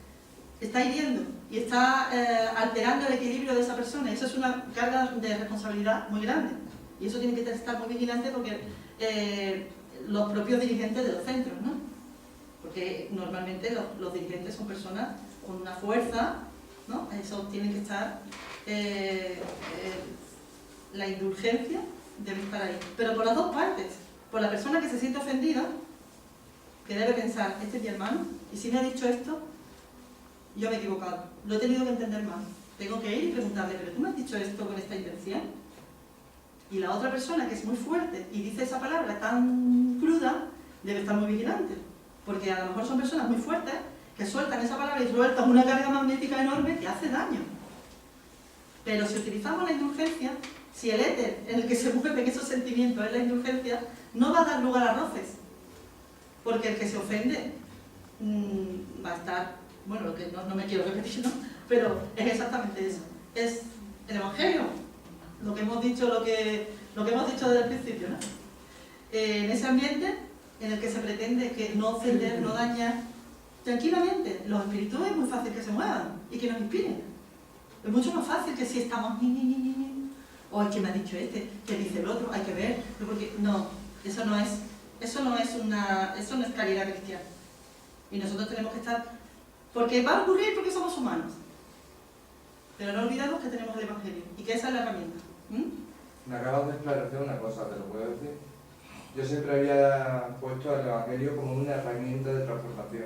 Speaker 1: está hiriendo y está alterando el equilibrio de esa persona. Eso es una carga de responsabilidad muy grande. Y eso tiene que estar muy vigilante porque los propios dirigentes de los centros, ¿no? Porque normalmente los dirigentes son personas con una fuerza, ¿no? Eso tiene que estar, la indulgencia debe estar ahí. Pero por las dos partes, por la persona que se siente ofendida, que debe pensar, este es mi hermano, y si me ha dicho esto, yo me he equivocado, lo he tenido que entender mal. Tengo que ir y preguntarle, pero tú me has dicho esto con esta intención. Y la otra persona que es muy fuerte y dice esa palabra tan cruda, debe estar muy vigilante. Porque a lo mejor son personas muy fuertes que sueltan esa palabra y sueltan una carga magnética enorme que hace daño. Pero si utilizamos la indulgencia, si el éter en el que se mueven esos sentimientos es la indulgencia, no va a dar lugar a roces. Porque el que se ofende va a estar, bueno, lo que no me quiero repetir, ¿no? Pero es exactamente eso. Es el Evangelio. Lo que hemos dicho, lo que hemos dicho desde el principio, ¿no? En ese ambiente en el que se pretende que no ofender, no dañar, tranquilamente, los espíritus es muy fácil que se muevan y que nos inspiren. Es mucho más fácil que si estamos o es que me ha dicho este, que dice el otro, hay que ver, porque no, eso no es caridad cristiana. Y nosotros tenemos que estar, porque va a ocurrir porque somos humanos. Pero no olvidemos que tenemos el Evangelio y que esa es la herramienta.
Speaker 2: Me acabas de esclarecer una cosa, ¿te lo puedo decir? Yo siempre había puesto el Evangelio como una herramienta de transformación,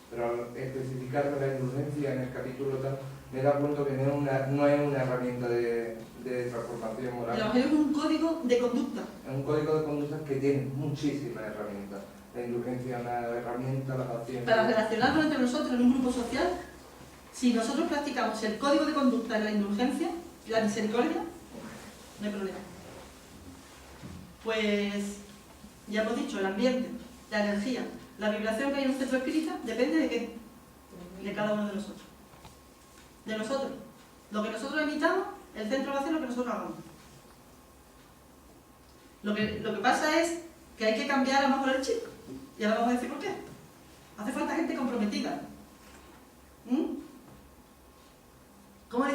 Speaker 2: pero al especificarme la indulgencia en el capítulo tal, me he dado cuenta que no es una herramienta de transformación moral.
Speaker 1: El Evangelio es un código de conducta.
Speaker 2: Es un código de conducta que tiene muchísimas herramientas. La indulgencia es una herramienta, la paciencia...
Speaker 1: Para relacionarnos entre nosotros en un grupo social, si nosotros practicamos el código de conducta de la indulgencia y la misericordia, no hay problema. Pues ya hemos dicho, el ambiente, la energía, la vibración que hay en un centro espírita depende de qué, de cada uno de nosotros. De nosotros. Lo que nosotros emitamos, el centro va a hacer lo que nosotros hagamos. Lo que pasa es que hay que cambiar a lo mejor el chip. Y ahora vamos a decir por qué. Hace falta gente comprometida. Como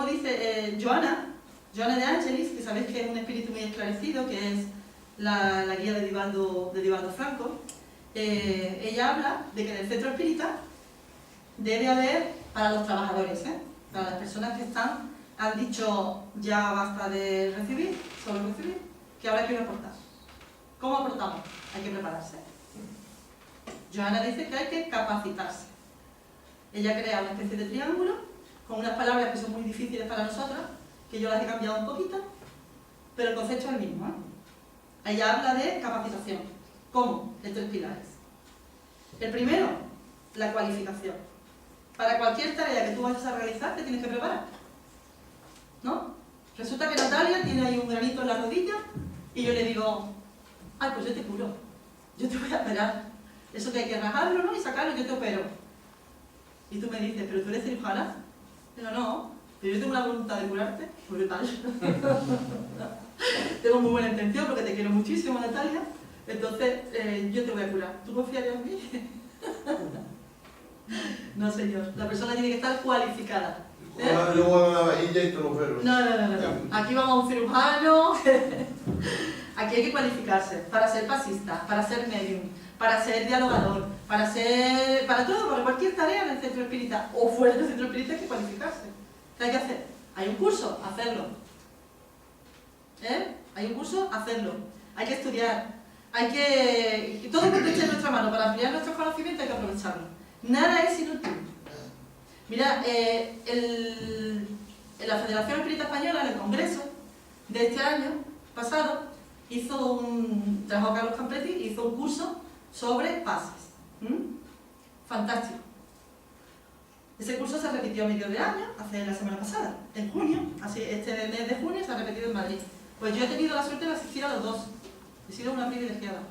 Speaker 1: dice Joana de Angelis, que sabéis que es un espíritu muy esclarecido, que es la guía de Divaldo Franco, ella habla de que en el centro espírita debe haber, para los trabajadores, para las personas que han dicho ya basta de recibir, solo recibir, que ahora hay que aportar. ¿Cómo aportamos? Hay que prepararse. Joana dice que hay que capacitarse. Ella crea una especie de triángulo con unas palabras que son muy difíciles para nosotras, que yo las he cambiado un poquito, pero el concepto es el mismo, ¿eh? Ella habla de capacitación. ¿Cómo? En 3 pilares. El primero, la cualificación. Para cualquier tarea que tú vayas a realizar, te tienes que preparar, ¿no? Resulta que Natalia tiene ahí un granito en la rodilla y yo le digo, ay, pues yo te curo, yo te voy a operar. Eso que hay que rajarlo, ¿no? Y sacarlo, yo te opero. Y tú me dices, ¿pero tú eres cirujana? Digo, no, pero yo tengo una voluntad de curarte, brutal. Tengo muy buena intención porque te quiero muchísimo, Natalia. Entonces, yo te voy a curar. ¿Tú confiarías en mí? No, señor. La persona tiene que estar cualificada.
Speaker 6: Luego a la vajilla y te lo opero.
Speaker 1: No. Aquí vamos a un cirujano. Aquí hay que cualificarse para ser pasista, para ser medium, para ser dialogador, para todo, para cualquier tarea en el centro espírita o fuera del centro espírita hay que cualificarse. ¿Qué hay que hacer? ¿Hay un curso? Hacerlo. ¿Hay un curso? Hacerlo. Hay que estudiar. Hay que... Todo lo que esté en nuestra mano para ampliar nuestros conocimientos hay que aprovecharlo. Nada es inútil. Mira, en la Federación Espírita Española, en el Congreso de este año pasado, trabajó Carlos Campetti, hizo un curso sobre pases. Fantástico. Ese curso se repitió a medio de año, hace la semana pasada, en junio, así este mes de junio se ha repetido en Madrid. Pues yo he tenido la suerte de asistir a los dos. He sido una privilegiada.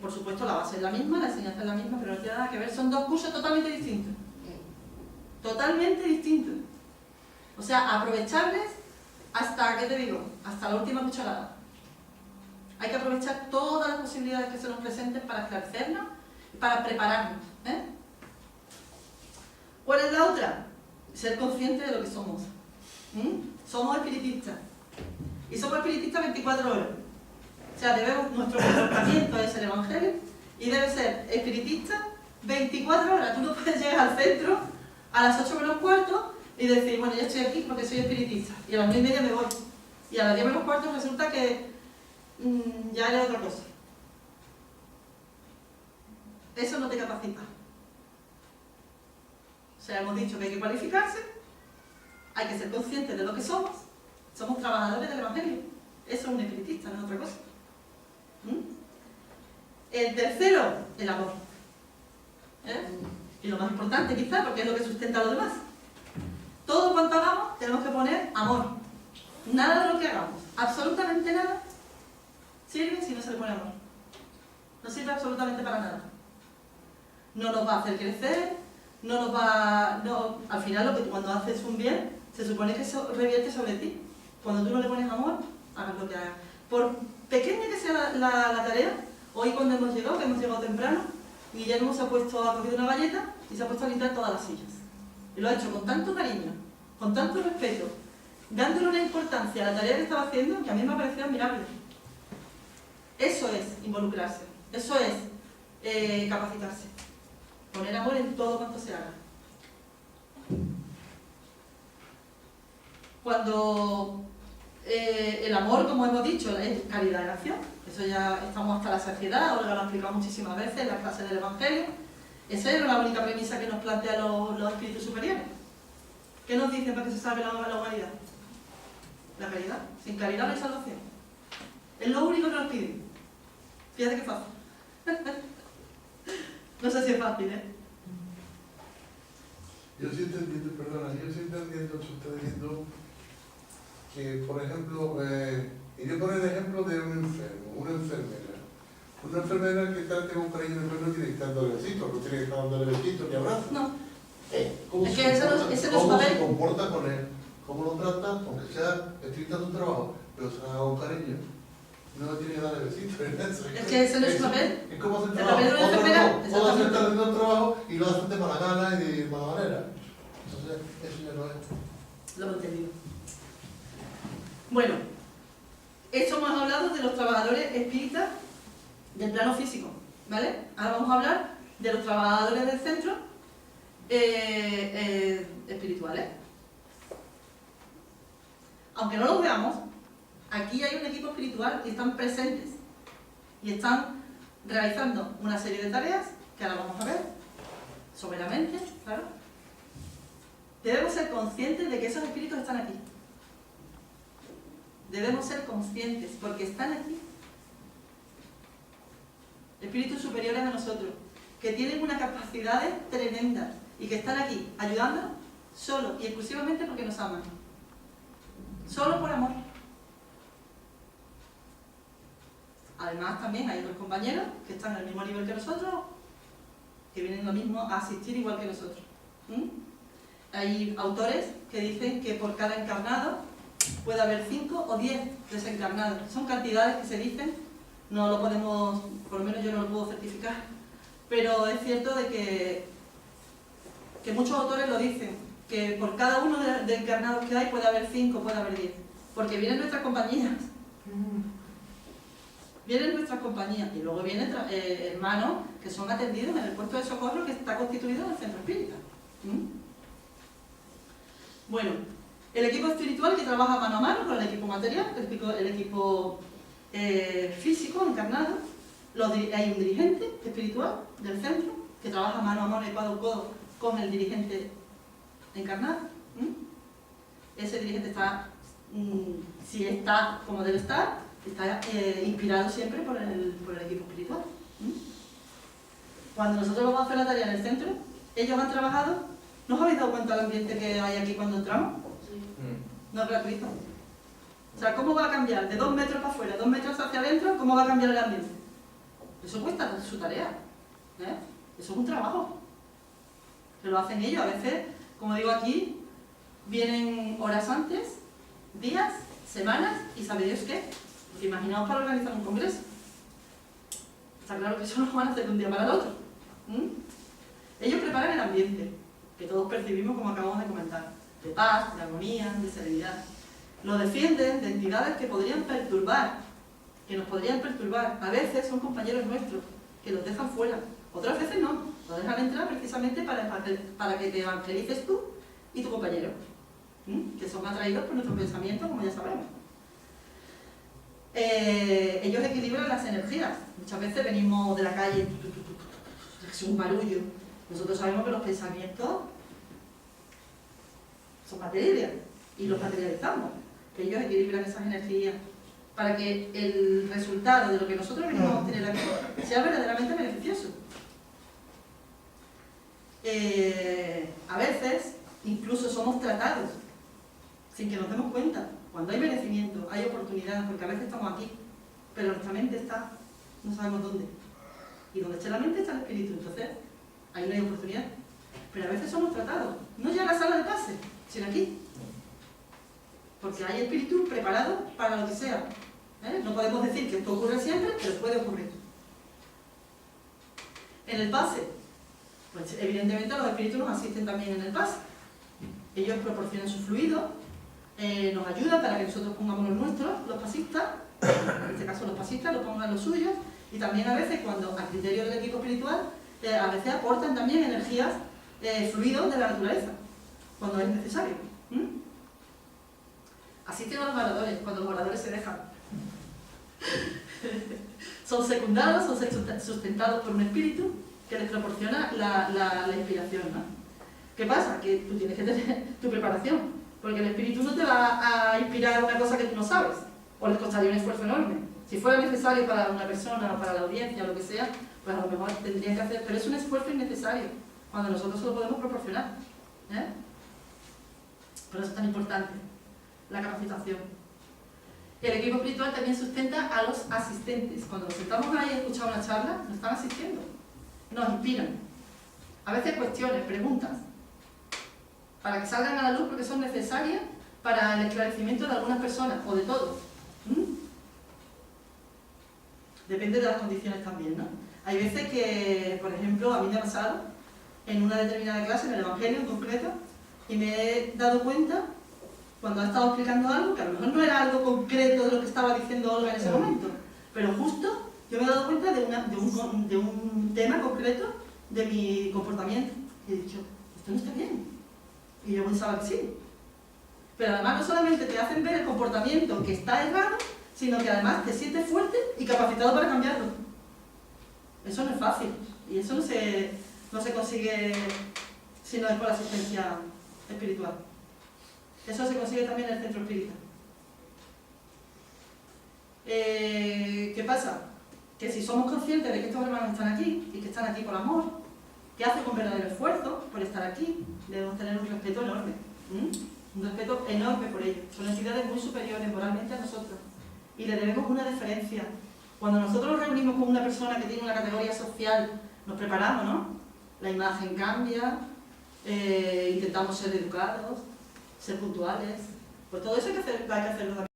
Speaker 1: Por supuesto, la base es la misma, la enseñanza es la misma, pero no tiene nada que ver. Son 2 cursos totalmente distintos. Totalmente distintos. O sea, aprovecharles hasta, ¿qué te digo? Hasta la última cucharada. Hay que aprovechar todas las posibilidades que se nos presenten para esclarecernos y para prepararnos. ¿Cuál es la otra? Ser consciente de lo que somos. Somos espiritistas. Y somos espiritistas 24 horas. O sea, nuestro comportamiento es el Evangelio y debe ser espiritista 24 horas. Tú no puedes llegar al centro a las 8 menos cuarto y decir, bueno, yo estoy aquí porque soy espiritista. Y a las 9:30 me voy. Y a las 10 menos cuarto resulta que ya eres otra cosa. Eso no te capacita. O sea, hemos dicho que hay que cualificarse, hay que ser conscientes de lo que somos. Somos trabajadores del Evangelio. Eso es un espiritista, no es otra cosa. El tercero, el amor. Y lo más importante quizás, porque es lo que sustenta a los demás. Todo cuanto hagamos tenemos que poner amor. Nada de lo que hagamos, absolutamente nada, sirve si no se le pone amor. No sirve absolutamente para nada. No nos va a hacer crecer, no nos va... No, al final lo que cuando haces un bien, se supone que eso revierte sobre ti. Cuando tú no le pones amor, hagas lo que hagas. Por pequeña que sea la tarea, hoy cuando hemos llegado temprano, Guillermo se ha cogido una galleta y se ha puesto a limpiar todas las sillas. Y lo ha hecho con tanto cariño, con tanto respeto, dándole una importancia a la tarea que estaba haciendo que a mí me ha parecido admirable. Eso es involucrarse, eso es capacitarse, poner amor en todo cuanto se haga. Cuando el amor, como hemos dicho, es caridad en acción, eso ya estamos hasta la saciedad, Olga lo ha explicado muchísimas veces en las clases del Evangelio. Esa era la única premisa que nos plantean los espíritus superiores. ¿Qué nos dicen para que se salve la humanidad? La caridad. Sin caridad no hay salvación. Es lo único que nos piden. Fíjate qué fácil. No sé si es fácil,
Speaker 6: Yo sí entendiendo, perdona, tú estás diciendo que, por ejemplo, y yo poner el ejemplo de un enfermo, una enfermera que trate con cariño de no tiene que estar dándole besitos, no tiene que estar dándole besitos ni abrazos.
Speaker 1: No.
Speaker 6: ¿Cómo
Speaker 1: Es
Speaker 6: se
Speaker 1: que ese
Speaker 6: comporta?
Speaker 1: no es su
Speaker 6: ¿Cómo
Speaker 1: papel?
Speaker 6: se comporta con él? ¿Cómo lo trata? Aunque sea estricta su trabajo, pero se haga con cariño. No tiene que darle besitos.
Speaker 1: Es que ese no es su papel.
Speaker 6: Es como hacer
Speaker 1: El
Speaker 6: trabajo.
Speaker 1: papel de una
Speaker 6: Otros
Speaker 1: enfermera,
Speaker 6: no. Otros
Speaker 1: exactamente.
Speaker 6: están haciendo el trabajo y lo hacen de mala gana y de mala manera. Entonces, eso ya no es.
Speaker 1: Lo hemos entendido. Bueno, esto hemos hablado de los trabajadores espíritas del plano físico, ¿vale? Ahora vamos a hablar de los trabajadores del centro espirituales. Aunque no los veamos, aquí hay un equipo espiritual y están presentes y están realizando una serie de tareas que ahora vamos a ver someramente, claro. Debemos ser conscientes de que esos espíritus están aquí. debemos ser conscientes, porque están aquí. Espíritus superiores a nosotros, que tienen unas capacidades tremendas y que están aquí ayudándonos solo y exclusivamente porque nos aman. Solo por amor. Además también hay otros compañeros que están al mismo nivel que nosotros, que vienen lo mismo a asistir igual que nosotros. Hay autores que dicen que por cada encarnado puede haber 5 o 10 desencarnados. Son cantidades que se dicen, no lo podemos, por lo menos yo no lo puedo certificar, pero es cierto de que muchos autores lo dicen, que por cada uno de encarnados que hay puede haber 5, puede haber 10, porque vienen nuestras compañías. Vienen nuestras compañías y luego vienen hermanos que son atendidos en el puesto de socorro que está constituido en el centro espírita. Bueno, el equipo espiritual que trabaja mano a mano con el equipo material, el equipo físico encarnado, hay un dirigente espiritual del centro que trabaja mano a mano y codo a codo con el dirigente encarnado. Ese dirigente está, si está como debe estar, está inspirado siempre por el equipo espiritual. Cuando nosotros vamos a hacer la tarea en el centro, ellos han trabajado. ¿No os habéis dado cuenta del ambiente que hay aquí cuando entramos?
Speaker 3: Sí.
Speaker 1: No es gratuito. O sea, ¿cómo va a cambiar? De 2 metros para afuera, 2 metros hacia adentro, ¿cómo va a cambiar el ambiente? Eso cuesta su tarea. Eso es un trabajo. Que lo hacen ellos. A veces, como digo aquí, vienen horas antes, días, semanas y ¿sabe Dios qué? Porque imaginaos para organizar un congreso. Está claro que eso no lo van a hacer de un día para el otro. Ellos preparan el ambiente, que todos percibimos como acabamos de comentar, de paz, de armonía, de serenidad. Lo defienden de entidades que podrían perturbar, que nos podrían perturbar. A veces son compañeros nuestros, que los dejan fuera. Otras veces no, los dejan entrar precisamente para que te evangelices tú y tu compañero, que son atraídos por nuestro pensamiento, como ya sabemos. Ellos equilibran las energías. Muchas veces venimos de la calle, es un barullo. Nosotros sabemos que los pensamientos son materia y los materializamos. Ellos equilibran esas energías para que el resultado de lo que nosotros venimos a obtener aquí sea verdaderamente beneficioso. A veces incluso somos tratados sin que nos demos cuenta. Cuando hay merecimiento, hay oportunidad, porque a veces estamos aquí, pero nuestra mente está, no sabemos dónde. Y donde esté la mente está el espíritu, entonces ahí no hay oportunidad. Pero a veces somos tratados, no ya en la sala de pase, sino aquí. Porque hay espíritus preparados para lo que sea. No podemos decir que esto ocurre siempre, pero puede ocurrir. En el pase, pues evidentemente los espíritus nos asisten también en el pase. Ellos proporcionan su fluido, nos ayudan para que nosotros pongamos los nuestros, los pasistas, en este caso los pasistas, los pongan los suyos, y también a veces cuando, a criterio del equipo espiritual, a veces aportan también energías, fluidos de la naturaleza, cuando es necesario. Asisten a los oradores, cuando los oradores se dejan. Son secundados, son sustentados por un espíritu que les proporciona la inspiración, ¿no? ¿Qué pasa? Que tú tienes que tener tu preparación, porque el espíritu no te va a inspirar una cosa que tú no sabes, o les costaría un esfuerzo enorme. Si fuera necesario para una persona, o para la audiencia, o lo que sea, pues a lo mejor tendrían que hacer, pero es un esfuerzo innecesario, cuando nosotros se lo podemos proporcionar. Por eso es tan importante la capacitación. El equipo espiritual también sustenta a los asistentes. Cuando nos sentamos ahí a escuchar una charla, nos están asistiendo, nos inspiran. A veces cuestiones, preguntas, para que salgan a la luz porque son necesarias para el esclarecimiento de algunas personas, o de todos. Depende de las condiciones también, ¿no? Hay veces que, por ejemplo, a mí me ha pasado en una determinada clase, en el Evangelio en concreto, y me he dado cuenta, cuando ha estado explicando algo, que a lo mejor no era algo concreto de lo que estaba diciendo Olga en ese momento, pero justo yo me he dado cuenta de un tema concreto de mi comportamiento. Y he dicho, esto no está bien. Y yo pensaba que sí. Pero además no solamente te hacen ver el comportamiento que está errado, sino que además te sientes fuerte y capacitado para cambiarlo. Eso no es fácil. Y eso no se consigue si no es por asistencia espiritual. Eso se consigue también en el centro espírita. ¿Qué pasa? Que si somos conscientes de que estos hermanos están aquí y que están aquí por amor, que hacen un verdadero esfuerzo por estar aquí, debemos tener un respeto enorme. Un respeto enorme por ellos. Son entidades muy superiores moralmente a nosotros. Y le debemos una deferencia. Cuando nosotros nos reunimos con una persona que tiene una categoría social, nos preparamos, ¿no? La imagen cambia, intentamos ser educados, ser puntuales. Pues todo eso hay que hacerlo también.